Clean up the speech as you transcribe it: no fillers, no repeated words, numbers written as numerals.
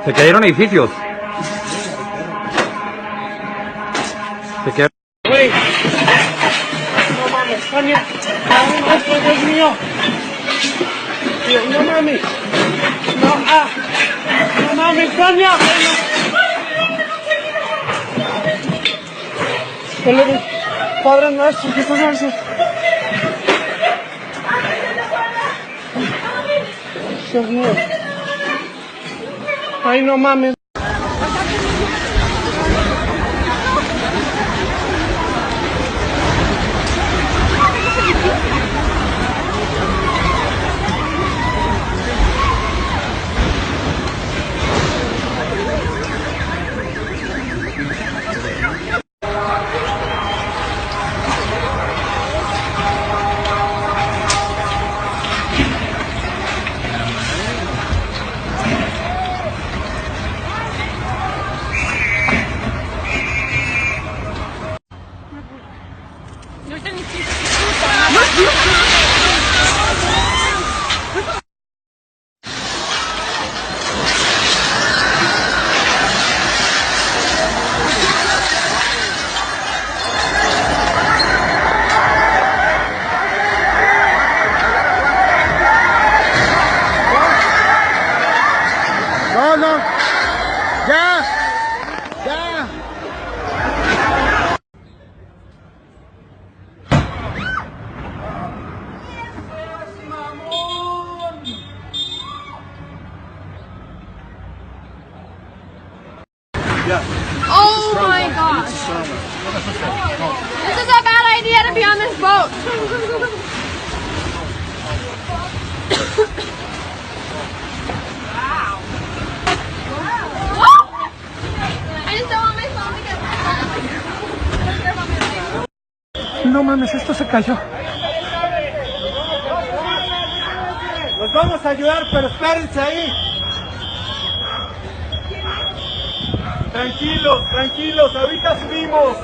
Se cayeron edificios. Se quedaron. Güey. No mames, Tania. No, Dios mío. No mames. No mames, Tania. Padre nuestro, ¿qué estás haciendo? Dios mío. Ay, no mames. No, ya. Oh my gosh. This is a bad idea to be on this boat. Wow. I just don't want my phone to get wet. No mames, esto se cayó. Los vamos a ayudar, pero espérense ahí. Tranquilos, ahorita subimos.